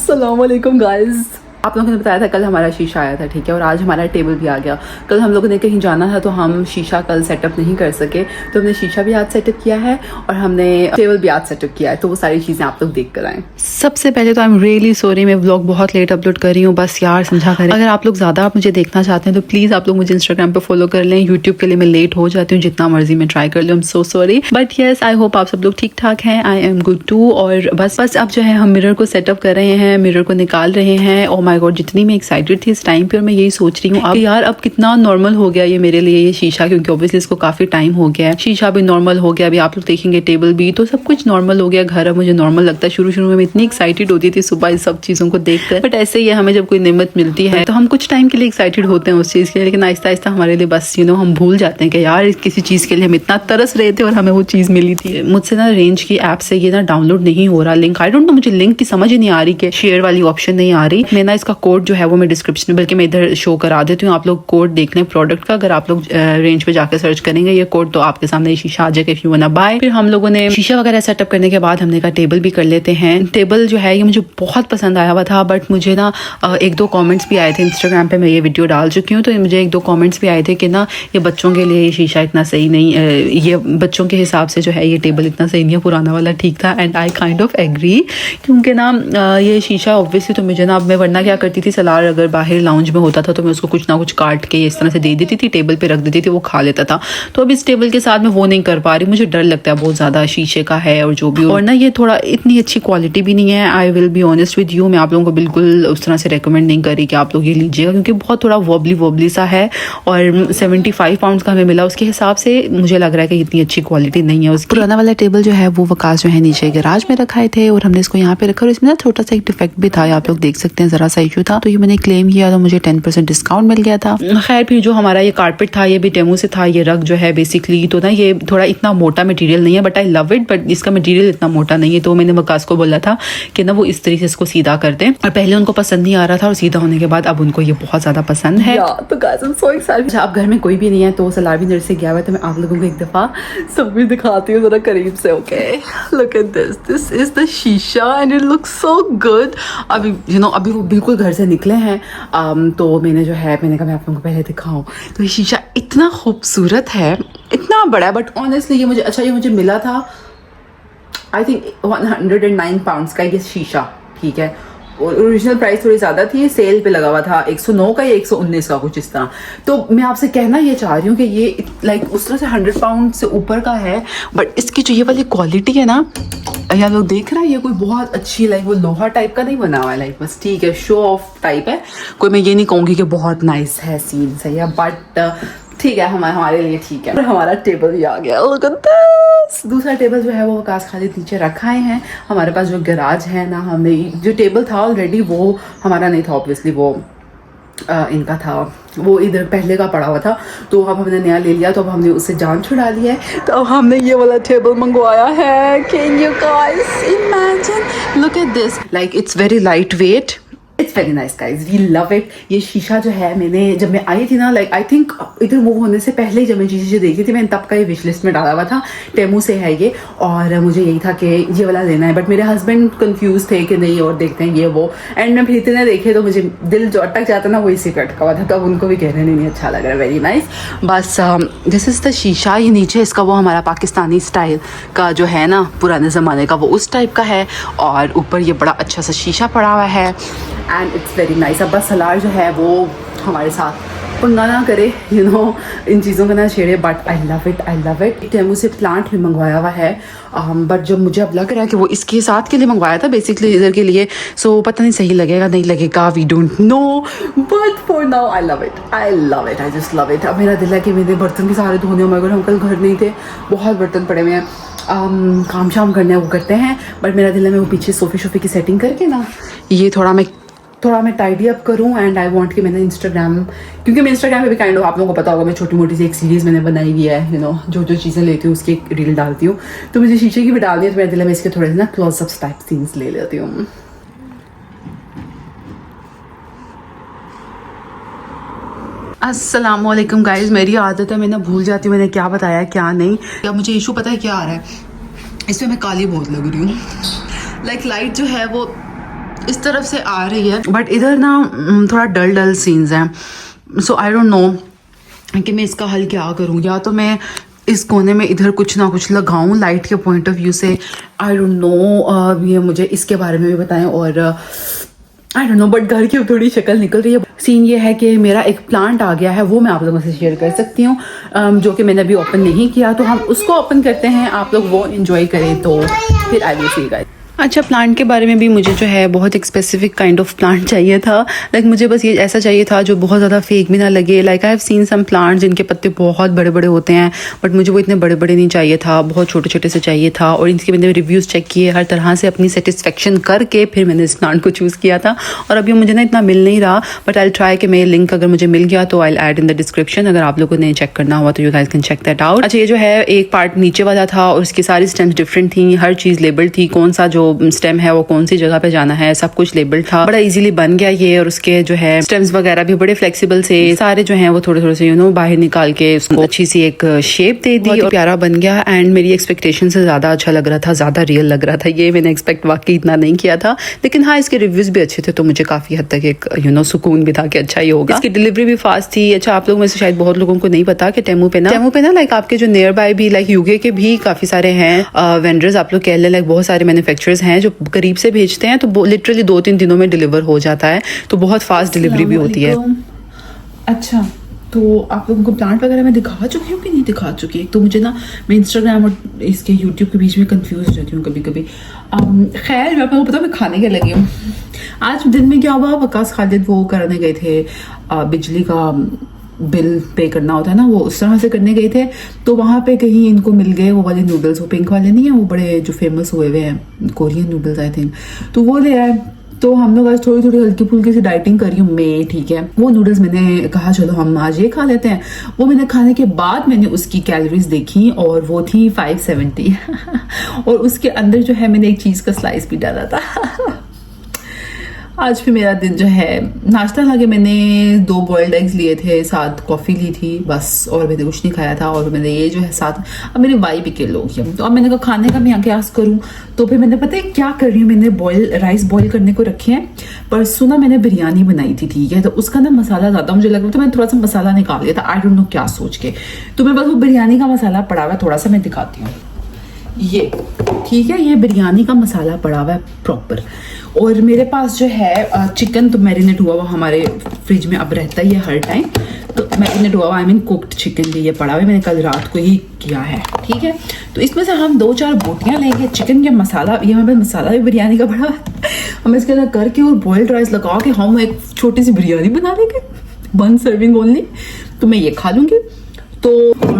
अस्सलाम वालेकुम गाइस। आप लोगों ने बताया था कल हमारा शीशा आया था, ठीक है, और आज हमारा टेबल भी आ गया। कल हम लोगों ने कहीं जाना था तो हम शीशा कल सेटअप नहीं कर सके, तो हमने शीशा भी आज सेटअप किया है और हमने टेबल भी आज सेटअप किया है। तो वो सारी चीज़ें आप लोग देख कर आएँ। सबसे पहले तो आई एम रियली सॉरी, मैं व्लॉग बहुत लेट अपलोड कर रही हूँ, बस यार समझा करें। अगर आप लोग ज़्यादा आप मुझे देखना चाहते हैं तो प्लीज़ आप लोग मुझे इंस्टाग्राम पर फॉलो कर लें। यूट्यूब के लिए मैं लेट हो जाती हूँ, जितना मर्जी मैं ट्राई कर लूँ। I am so sorry, but yes I hope आप सब लोग ठीक ठाक हैं। I am good too. और बस अब जो है हम मिरर को सेटअप कर रहे हैं, मिरर को निकाल रहे हैं। ओ माय गॉड, जितनी मैं एक्साइटेड थी इस टाइम पे, और मैं यही सोच रही हूँ अब यार अब कितना नॉर्मल हो गया ये मेरे लिए ये शीशा, क्योंकि ऑब्वियसली इसको काफी टाइम हो गया है। शीशा भी नॉर्मल हो गया, अभी आप लोग देखेंगे टेबल भी, तो सब कुछ नॉर्मल हो गया। घर अब मुझे नॉर्मल लगता है। शुरू में मैं इतनी एक्साइटेड होती थी सुबह इस सब चीजों को देखकर, बट ऐसे ही है, हमें जब कोई नियमत मिलती है तो हम कुछ टाइम के लिए एक्साइटेड होते हैं उस चीज के लिए, लेकिन आहिस्ता आहिस्ता हमारे लिए बस हम भूल जाते हैं कि यार किसी चीज के लिए हम इतना तरस रहे थे और हमें वो चीज मिली थी। मुझसे ना रेंज की ऐप से ये ना डाउनलोड नहीं हो रहा लिंक। आई डोंट नो, मुझे लिंक की समझ ही नहीं आ रही कि शेयर वाली ऑप्शन नहीं आ रही। मैं ना इसका कोड जो है वो मैं डिस्क्रिप्शन, बल्कि मैं इधर शो करा देती हूँ, आप लोग कोड देख लें प्रोडक्ट का। अगर आप लोग रेंज पे जाकर सर्च करेंगे ये कोड तो आपके सामने शीशा आ जाएगा if you want to buy. फिर हम लोगों ने शीशा वगैरह सेटअप करने के बाद हमने कहा टेबल भी कर लेते हैं। टेबल जो है ये मुझे बहुत पसंद आया हुआ था, बट मुझे ना एक दो कमेंट्स भी आए थे इंस्टाग्राम पे, मैं ये वीडियो डाल चुकी हूँ, तो मुझे एक दो कमेंट्स भी आए थे कि ना ये बच्चों के लिए ये शीशा इतना सही नहीं, ये बच्चों के हिसाब से जो है ये टेबल इतना सही नहीं है, पुराना वाला ठीक था। And I kind of agree, क्योंकि ना ये शीशा ऑब्वियसली तो मुझे ना, अब मैं वरना क्या करती थी, सलार अगर बाहर लाउंज में होता था तो मैं उसको कुछ ना कुछ काट के इस तरह से दे देती थी, टेबल पे रख देती थी, वो खा लेता था। तो अब इस टेबल के साथ मैं वो नहीं कर पा रही, मुझे डर लगता है बहुत ज़्यादा, शीशे का है और जो भी, और ना ये थोड़ा इतनी अच्छी क्वालिटी भी नहीं है। I will be honest with you, मैं आप लोगों को बिल्कुल उस तरह से रिकमेंड नहीं करी कि आप लोग ये लीजिएगा, क्योंकि बहुत थोड़ा वॉबली सा है और 75 पाउंड का हमें मिला, उसके हिसाब से मुझे लग रहा है कि इतनी अच्छी क्वालिटी नहीं है। उसकी पुराना वाला टेबल जो है वो वकास जो है नीचे गैराज में रखाए थे और हमने इसको यहाँ पे रखा, और इसमें ना छोटा सा एक डिफेक्ट भी था, आप लोग देख सकते हैं, जरा सा इशू था, तो ये मैंने क्लेम किया तो मुझे 10% डिस्काउंट मिल गया था। खैर, फिर जो हमारा ये कारपेट था ये भी टेमू से था, ये रग जो है बेसिकली, तो ना ये थोड़ा इतना मोटा मटेरियल नहीं है, but I love it, but इसका मटेरियल इतना मोटा नहीं है, तो मैंने वकास को बोला था कि ना वो इस तरीके से इसको सीधा कर दें, और पहले उनको पसंद नहीं आ रहा था और सीधा होने के बाद अब उनको ये बहुत ज्यादा पसंद है। तो guys I am so excited. अब घर में कोई भी नहीं है तो सलार भी नर्सरी गया हुआ है, तो मैं आप लोगों को एक दफा सब भी दिखाती हूँ जरा करीब से। Okay, look at this is the sheesha and it looks so good. अभी अभी वो बिल्कुल घर से निकले हैं, तो मैंने कहा मैं आप लोगों को पहले दिखाऊं। तो ये शीशा इतना खूबसूरत है, इतना बड़ा है, बट ऑनेस्टली ये मुझे मिला था आई थिंक 109 पाउंड्स का ये शीशा, ठीक है। और ओरिजिनल प्राइस थोड़ी ज़्यादा थी, सेल पे लगा हुआ था 109 का या 119 का कुछ इस तरह। तो मैं आपसे कहना ये चाह रही हूँ कि ये लाइक उस तरह से 100 पाउंड से ऊपर का है, बट इसकी जो ये वाली क्वालिटी है ना, यहाँ लोग देख रहे हैं, ये कोई बहुत अच्छी लाइक वो लोहा टाइप का नहीं बना हुआ है, लाइक बस ठीक है शो ऑफ टाइप है। कोई मैं ये नहीं कहूँगी कि बहुत नाइस है, सीन सही है, बट ठीक है, हमारे लिए ठीक है। हमारा टेबल भी आ गया, look at this। दूसरा टेबल जो है वो वकास खालिद नीचे रखा हैं। हमारे पास जो गैराज है ना, हमें जो टेबल था ऑलरेडी वो हमारा नहीं था, ऑब्वियसली वो इनका था, वो इधर पहले का पड़ा हुआ था, तो अब हमने नया ले लिया, तो अब हमने उससे जान छुड़ा ली है, तो अब हमने ये वाला टेबल मंगवाया है। Can you guys imagine, look at this, like it's very light weight, it's very nice guys, we love it. ये शीशा जो है, मैंने जब मैं आई थी ना, लाइक आई थिंक इधर मूव होने से पहले ही जब मैं शीशे देखी थी, मैंने तब का ये विश लिस्ट में डाला हुआ था। टेमू से है ये, और मुझे यही था कि ये वाला लेना है, बट मेरे हस्बैंड कंफ्यूज थे कि नहीं और देखते हैं ये वो, एंड मैं फिर इतने देखे तो मुझे दिल जो अटक जाता ना वो इसी पे अटका हुआ था, तो अब उनको भी कह रहे नहीं अच्छा लग रहा है, वेरी नाइस। बस दिस इज़ द शीशा। ये नीचे इसका वो हमारा पाकिस्तानी स्टाइल का जो है ना, पुराने ज़माने का, वो उस टाइप का है, और ऊपर ये बड़ा अच्छा सा शीशा पड़ा हुआ है, एंड इट्स वेरी नाइस। अब बस सलार जो है वो हमारे साथ पंगा ना करे, इन चीज़ों का ना छेड़े, but I love it. Temu से प्लांट भी मंगवाया हुआ है, बट जब मुझे अब लग रहा है कि वो इसके साथ के लिए मंगवाया था, बेसिकली इधर के लिए, सो पता नहीं सही लगेगा नहीं लगेगा, we don't know, but for now I love it, I just love it. अब मेरा दिल है कि मेरे बर्तन भी सारे धोने, मगर हम कल घर नहीं थे, बहुत बर्तन पड़े हुए हैं, काम शाम करने वो करते हैं, बट मेरा दिल है मैं वो पीछे सोफे की सेटिंग करके ना, ये थोड़ा मैं टाइडी अप करूँ, एंड आई वांट कि मैंने इंस्टाग्राम, क्योंकि मैं इंस्टाग्राम पे भी काइंड ऑफ, आप लोगों को पता होगा, मैं छोटी मोटी सी एक सीरीज़ मैंने बनाई हुई है, जो चीज़ें लेती हूँ उसकी एक रील डालती हूँ, तो मुझे शीशे की भी डालनी है, तो मेरे दिल में इसके थोड़े से ना क्लोजअप्स टाइप सीन्स ले लेती हूँ। अस्सलाम वालेकुम गाइस, मेरी आदत है मैं ना भूल जाती हूँ मैंने क्या बताया क्या नहीं। अब मुझे इशू पता है क्या आ रहा है, इसमें मैं काली बहुत लग रही हूँ, लाइक लाइट जो है वो इस तरफ से आ रही है, बट इधर ना थोड़ा डल डल सीन्स हैं। सो आई डोंट नो कि मैं इसका हल क्या करूँ। या तो मैं इस कोने में इधर कुछ ना कुछ लगाऊं लाइट के पॉइंट ऑफ व्यू से। आई डोंट नो, ये मुझे इसके बारे में भी बताएं। और आई डोंट नो, बट घर की थोड़ी शक्ल निकल रही है। सीन ये है कि मेरा एक प्लांट आ गया है, वो मैं आप लोगों से शेयर कर सकती हूँ, जो कि मैंने अभी ओपन नहीं किया। तो हम उसको ओपन करते हैं, आप लोग वो एंजॉय करें तो फिर आई विल सी यू गाइस। अच्छा, प्लांट के बारे में भी मुझे जो है बहुत एक स्पेसिफिक काइंड ऑफ प्लांट चाहिए था। लाइक मुझे बस ये ऐसा चाहिए था जो बहुत ज़्यादा फेक भी ना लगे। Like I have seen some plant जिनके पत्ते बहुत बड़े बड़े होते हैं, बट मुझे वो इतने बड़े बड़े नहीं चाहिए था, बहुत छोटे छोटे से चाहिए था। और इनके मैंने रिव्यूज़ चेक किए, हर तरह से अपनी सेटिस्फेक्शन करके फिर मैंने इस प्लांट को चूज़ किया था। और अभी मुझे ना इतना मिल नहीं रहा, बट आई ट्राई कि मैं लिंक अगर मुझे मिल गया तो I add in the description. अगर आप लोगों ने चेक करना हुआ तो you guys can check that out. अच्छा, ये जो है एक पार्ट नीचे वाला था और इसकी सारी स्टेम्स डिफरेंट थी, हर चीज़ लेबल थी, कौन सा जो स्टेम है वो कौन सी जगह पे जाना है, सब कुछ लेबल था। बड़ा इजीली बन गया ये। और उसके जो है स्टेम्स वगैरह भी बड़े फ्लेक्सिबल से, सारे जो हैं वो थोड़े थोड़े से यू नो बाहर निकाल के उसको अच्छी सी एक शेप दे दी और प्यारा बन गया। एंड मेरी एक्सपेक्टेशन से ज्यादा अच्छा लग रहा था, ज्यादा रियल लग रहा था। ये मैंने एक्सपेक्ट वाकई इतना नहीं किया था, लेकिन हाँ इसके रिव्यूज भी अच्छे थे, तो मुझे काफी हद तक एक यू नो सुकून भी था कि अच्छा ही होगा। इसकी डिलीवरी भी फास्ट थी। अच्छा, आप लोग में से शायद बहुत लोगों को नहीं पता कि टेमू पे ना लाइक आपके जो नियर बाय भी लाइक यूके के भी काफी सारे हैं वेंडर्स, आप लोग कह लें, लाइक बहुत सारे मैन्युफैक्चरर्स हैं जो करीब से भेजते हैं, तो लिटरली 2-3 दिनों में डिलीवर हो जाता है, तो बहुत फास्ट डिलीवरी भी होती है। अच्छा, तो आप लोगों को प्लांट वगैरह मैं दिखा चुकी हूँ कि नहीं दिखा चुकी? तो मुझे ना मैं इंस्टाग्राम और इसके यूट्यूब के बीच में कंफ्यूज हो जाती हूँ कभी कभी। खैर, मैं आपको पता मैं खाने के लगी हूँ। आज दिन में क्या हुआ, वकास खालिद वो करने गए थे, बिजली का बिल पे करना होता है ना, वो उस तरह से करने गए थे। तो वहाँ पे कहीं इनको मिल गए वो वाले नूडल्स, वो पिंक वाले नहीं है, वो बड़े जो फेमस हुए हुए हैं कोरियन नूडल्स आई थिंक, तो वो ले आए। तो हम लोग आज थोड़ी थोड़ी हल्की फुल्की सी डाइटिंग कर रही हूँ मैं, ठीक है। वो नूडल्स मैंने कहा चलो हम आज ये खा लेते हैं। वो मैंने खाने के बाद मैंने उसकी कैलोरीज देखी और वो थी 570 और उसके अंदर जो है मैंने एक चीज़ का स्लाइस भी डाला था। आज भी मेरा दिन जो है, नाश्ता था कि मैंने 2 बॉइल्ड एग्स लिए थे, साथ कॉफ़ी ली थी बस, और मैंने कुछ नहीं खाया था। और मैंने ये जो है साथ, अब मेरे वाई भी के लोग हैं, तो अब मैंने कहा खाने का मैं यहाँ क्या करूँ। तो फिर मैंने पता है क्या कर रही हूँ, मैंने राइस बॉईल करने को रखे हैं। परसों ना मैंने बिरयानी बनाई थी, ठीक है, तो उसका ना मसाला ज़्यादा मुझे लग रहा था, मैंने थोड़ा सा मसाला निकाल लिया था, आई डोंट नो क्या सोच के। तो मेरे पास वो बिरयानी का मसाला पड़ा हुआ है, थोड़ा सा मैं दिखाती हूँ, ये ठीक है, ये बिरयानी का मसाला पड़ा हुआ है प्रॉपर। और मेरे पास जो है चिकन तो मैरिनेट हुआ हुआ हमारे फ्रिज में अब रहता ही है हर टाइम, तो मैरिनेट हुआ हुआ आई मीन कुक्ड चिकन भी ये पड़ा हुआ है, मैंने कल रात को ही किया है, ठीक है। तो इसमें से हम 2-4 बोटियाँ लेंगे चिकन के मसाला, यहाँ पे मसाला भी बिरयानी का पड़ा हुआ है, हम इसके अंदर करके और बॉइल्ड राइस लगा के हम एक छोटी सी बिरयानी बना लेंगे, 1 सर्विंग ओनली, तो मैं ये खा लूँगी। तो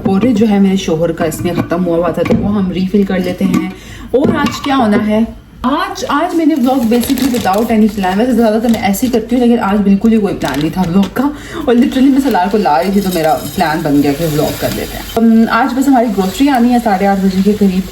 पूरे जो है मेरे शोहर का इसमें ख़त्म हुआ था, तो वो हम रीफिल कर लेते हैं। और आज क्या होना है, आज मैंने vlog basically without any plan, वैसे ज़्यादातर मैं ऐसे ही करती हूँ, लेकिन आज बिल्कुल ही कोई प्लान नहीं था व्लॉग का। और लिटरली मैं सलार को ला रही थी तो मेरा प्लान बन गया कि व्लॉग कर लेते हैं। आज बस हमारी ग्रोसरी आनी है 8:30 बजे के करीब,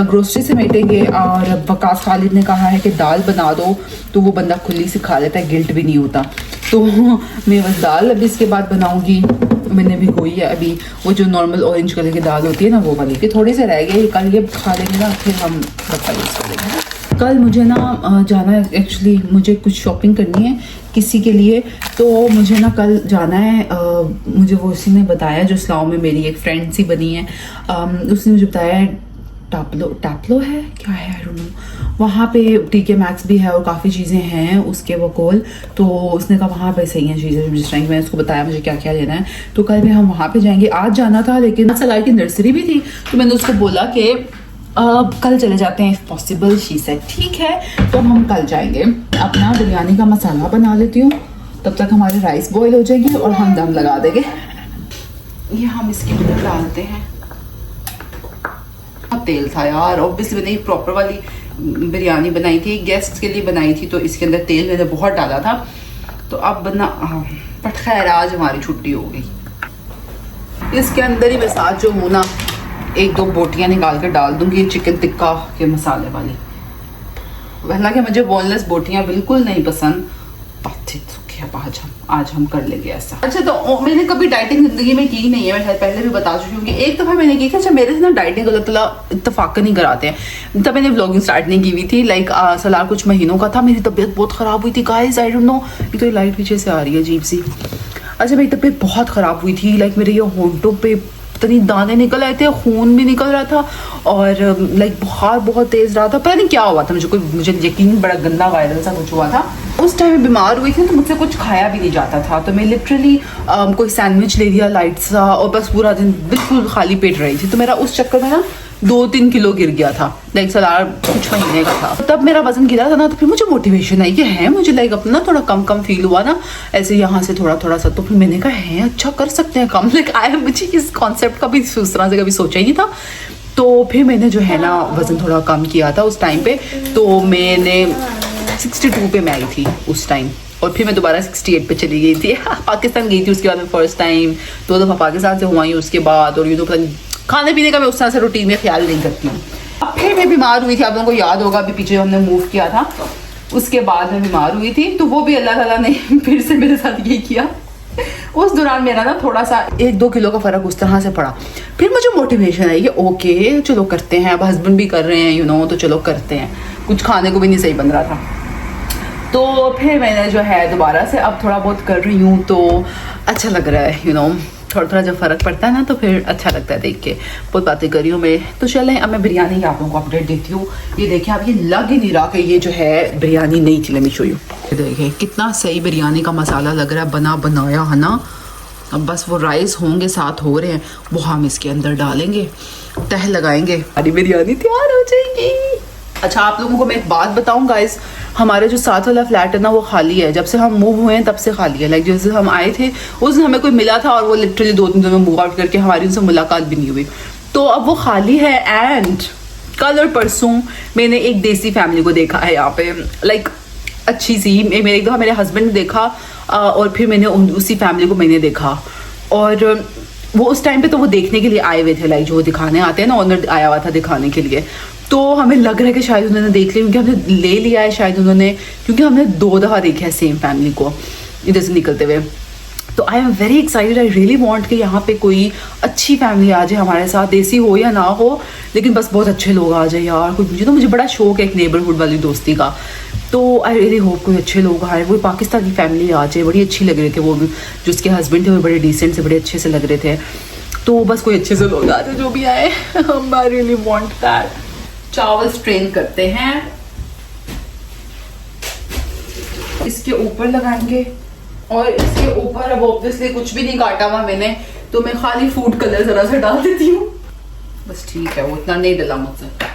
ग्रोसरी से समेटेंगे। और वकास खालिद ने कहा है कि दाल बना दो, तो वो बंदा खुली से खा लेता है, गिल्ट भी नहीं होता। तो मैं बस दाल अभी इसके बाद बनाऊँगी, मैंने भी कोई है अभी वो जो नॉर्मल ऑरेंज कलर की दाल होती है ना, वो वाली के थोड़े से रह गए, कल ये खा लेंगे ना, फिर हम यूज़ करेंगे। कल मुझे ना जाना है, एक्चुअली मुझे कुछ शॉपिंग करनी है किसी के लिए, तो मुझे ना कल जाना है। मुझे वो उसी ने बताया जो इस्लाम में मेरी एक फ्रेंड सी बनी है, उसने मुझे बताया टैपलो है क्या है आई डोंट नो, वहाँ पे TK Maxx भी है और काफ़ी चीज़ें हैं उसके वो कोल। तो उसने कहा वहाँ पे सही हैं चीज़ें, जिस टाइम मैंने उसको बताया मुझे क्या क्या लेना है, तो कल भी हम वहाँ पे जाएंगे। आज जाना था लेकिन सलार की नर्सरी भी थी, तो मैंने उसको बोला कि कल चले जाते हैं इफ़ पॉसिबल। शी सेड ठीक है, तो हम कल जाएंगे। अपना बिरयानी का मसाला बना लेती हूँ, तब तक हमारे राइस बॉयल हो जाएंगे और हम दम लगा देंगे। ये हम इसके अंदर डालते हैं, तेल था यार, ऑब्वियसली मैंने प्रॉपर वाली बिरयानी बनाई थी, गेस्ट के लिए बनाई थी, तो इसके अंदर तेल मैंने बहुत डाला था, तो अब बना, बट खैर आज हमारी छुट्टी हो गई। इसके अंदर ही मैं साथ जो हूँ ना 1-2 बोटियाँ निकाल कर डाल दूंगी चिकन टिक्का के मसाले वाली। हालांकि मुझे बोनलेस बोटियाँ बिल्कुल नहीं पसंद, है आज हम कर लेंगे ऐसा। अच्छा, तो मैंने कभी डाइटिंग जिंदगी में की नहीं है, मैं शायद पहले भी बता चुकी हूँ कि एक दफ़ा मैंने की थी। अच्छा, मेरे से ना डाइटिंग अल्लाह ताला इत्तफाक नहीं कराते हैं, तब मैंने व्लॉगिंग स्टार्ट नहीं की हुई थी। लाइक सलार कुछ महीनों का था, मेरी तबीयत बहुत ख़राब हुई थी गाइस, आई डोंट नो, ये तो लाइट पीछे से आ रही है अजीब सी। अच्छा, मेरी तबीयत बहुत ख़राब हुई थी, लाइक मेरे ये होंठों पे इतनी दाने निकल आए थे, खून भी निकल रहा था और लाइक बुखार बहुत तेज़ रहा था, पता नहीं क्या हुआ था मुझे यकीन बड़ा गंदा वायरल सा कुछ हुआ था। उस टाइम में बीमार हुई थी तो मुझसे कुछ खाया भी नहीं जाता था, तो मैं लिटरली कोई सैंडविच ले लिया लाइट सा और बस पूरा दिन बिल्कुल खाली पेट रही थी। तो मेरा उस चक्कर में ना 2-3 किलो गिर गया था, लाइक सलार कुछ महीने का था। तब मेरा वजन गिरा था ना, तो फिर मुझे मोटिवेशन आई कि है मुझे लाइक अपना थोड़ा कम फील हुआ ना ऐसे यहाँ से थोड़ा सा, तो फिर मैंने कहा है अच्छा कर सकते हैं कम, लाइक आया मुझे इस कॉन्सेप्ट का भी उस तरह से कभी सोचा ही नहीं था। तो फिर मैंने जो है ना वज़न थोड़ा कम किया था उस टाइम पे, तो मैंने 62 पे मैं आई थी उस टाइम, और फिर मैं दोबारा 68 पे चली गई थी। पाकिस्तान गई थी उसके बाद मैं फर्स्ट टाइम 2 दफ़ा पाकिस्तान से हुआ ही उसके बाद, और ये तो खाने पीने का मैं उस तरह से रूटीन में ख्याल नहीं करती हूँ। अब फिर मैं बीमार हुई थी, आप लोगों को याद होगा अभी पीछे हमने मूव किया था, उसके बाद मैं बीमार हुई थी, तो वो भी अल्लाह ताला ने फिर से मेरे साथ यही किया। उस दौरान मेरा ना थोड़ा सा 1-2 किलो का फ़र्क उस तरह से पड़ा। फिर मुझे मोटिवेशन आई कि ओके चलो करते हैं, अब हस्बैंड भी कर रहे हैं यू नो, तो चलो करते हैं, कुछ खाने को भी नहीं सही बन रहा था। तो फिर मैंने जो है दोबारा से अब थोड़ा बहुत कर रही हूँ, तो अच्छा लग रहा है यू नो, थोड़ा जब फ़र्क पड़ता है ना तो फिर अच्छा लगता है देख के। बहुत बातें कर रही हूँ मैं, तो चलें अब मैं बिरयानी की आप लोगों को अपडेट देती हूँ। ये देखिए, आप ये लग ही नहीं रहा कि ये जो है बिरयानी नहीं थी, लेट मी शो यू। देखिए कितना सही बिरयानी का मसाला लग रहा है, बनाया है ना। अब बस वो राइस होंगे साथ हो रहे हैं, वो हम इसके अंदर डालेंगे, तह लगाएंगे, हमारी बिरयानी तैयार हो जाएगी। अच्छा, आप लोगों को मैं एक बात बताऊं गाइस, हमारे जो साथ वाला फ्लैट है ना वो खाली है, जब से हम मूव हुए हैं तब से खाली है। लाइक जैसे हम आए थे उस दिन हमें कोई मिला था और वो लिटरली 2-3 दिन में मूव आउट करके हमारी उनसे मुलाकात भी नहीं हुई, तो अब वो खाली है। एंड कल और परसों मैंने एक देसी फैमिली को देखा है यहाँ पे, लाइक अच्छी सी, मेरे एक दफ़ा मेरे हस्बैंड ने देखा और फिर मैंने उसी फैमिली को मैंने देखा, और वो उस टाइम पे तो वो देखने के लिए आए हुए थे, लाइक जो दिखाने आते हैं ना, ओनर आया हुआ था दिखाने के लिए। तो हमें लग रहा है कि शायद उन्होंने देख लिया, क्योंकि हमने ले लिया है शायद उन्होंने, क्योंकि हमने 2 दफ़ा देखा है सेम फैमिली को इधर से निकलते हुए। तो I am very excited, I really want कि यहाँ पे कोई अच्छी फैमिली आ जाए हमारे साथ, देसी हो या ना हो, लेकिन बस बहुत अच्छे लोग आ जाए यार। मुझे बड़ा शौक है एक नेबरहुड वाली दोस्ती का, तो आई रियली होप कोई अच्छे लोग आए। वो पाकिस्तानी फैमिली आ जाए, बड़ी अच्छी लग रहे थे वो भी, जो उसके हस्बैंड थे वो बड़े डिसेंट से बड़े अच्छे से लग रहे थे, तो बस कोई अच्छे से लोग आ जाए जो भी आए। I really want that. चावल स्ट्रेन करते हैं, इसके ऊपर लगाएंगे, और इसके ऊपर अब ऑब्वियसली कुछ भी नहीं काटा हुआ मैंने, तो मैं खाली फूड कलर जरा सा डाल देती हूँ, बस ठीक है, वो इतना नहीं डला मुझसे।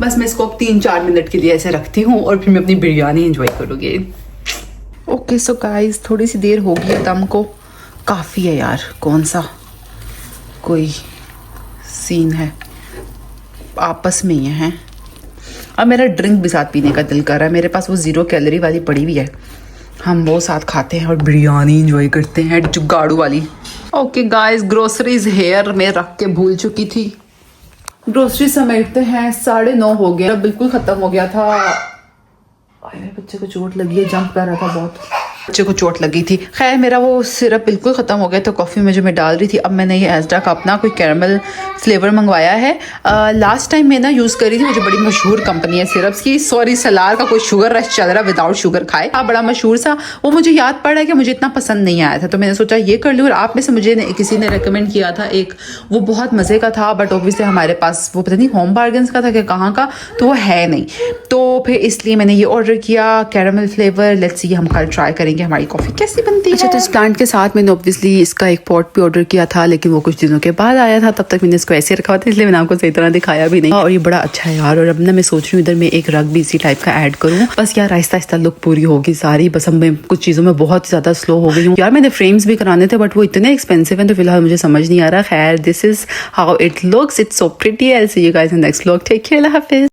बस मैं इसको अब 3-4 मिनट के लिए ऐसे रखती हूँ और फिर मैं अपनी बिरयानी एंजॉय करूँगी। ओके सो गाइस, थोड़ी सी देर होगी है दम को, काफ़ी है यार, कौन सा कोई सीन है, आपस में ही है। अब मेरा ड्रिंक भी साथ पीने का दिल कर रहा है, मेरे पास वो 0 कैलोरी वाली पड़ी हुई है, हम वो साथ खाते हैं और बिरयानी एंजॉय करते हैं जुगाड़ू वाली। ओके गाइस, ग्रोसरीज हेयर में रख के भूल चुकी थी, ग्रोसरी समेटते हैं, 9:30 हो गया, बिल्कुल ख़त्म हो गया था। मेरे बच्चे को चोट लगी है, जंप कर रहा था बहुत, बच्चे को चोट लगी थी। खैर मेरा वो सिरप बिल्कुल ख़त्म हो गया, तो कॉफ़ी में जो मैं डाल रही थी, अब मैंने ये एस्डा का अपना कोई कैरमल फ्लेवर मंगवाया है। लास्ट टाइम मैं ना यूज़ करी थी, मुझे बड़ी मशहूर कंपनी है सिरप्स की, सॉरी सलार का कोई शुगर रश चल रहा, विदाउट शुगर खाए, बड़ा मशहूर सा, वो मुझे याद पड़ा है कि मुझे इतना पसंद नहीं आया था, तो मैंने सोचा ये कर लूँ। और आप में से मुझे किसी ने रिकमेंड किया था एक, वो बहुत मज़े का था, बट ऑब्वियसली हमारे पास वो पता नहीं होम बार्गन्स का था कि कहाँ का, तो वो है नहीं, तो फिर इसलिए मैंने ये ऑर्डर किया कैरमल फ्लेवर। लेट्स सी हम कल ट्राई करेंगे हमारी कॉफ़ी कैसी बनती है। अच्छा, तो इस प्लांट के साथ मैंने ऑब्वियसली इसका एक पॉट भी ऑर्डर किया था, लेकिन वो कुछ दिनों के बाद आया था, तब तक मैंने इसको ऐसे रखा था, इसलिए मैंने आपको सही तरह दिखाया भी नहीं। और ये बड़ा अच्छा है यार, और अब ना मैं सोच रही हूँ इधर मैं एक रग भी इसी टाइप का ऐड करूँ, बस यार आहिस्ता आहिस्ता लुक पूरी होगी सारी। बस अब मैं कुछ चीज़ों में बहुत ज़्यादा स्लो हो गई हूँ यार, मैंने फ्रेम्स भी कराने थे बट वो इतने एक्सपेंसिव हैं, तो फिलहाल मुझे समझ नहीं आ रहा। खैर this is how it looks, it's so pretty. I will see you guys in next vlog, take care, अल्लाह हाफिज़।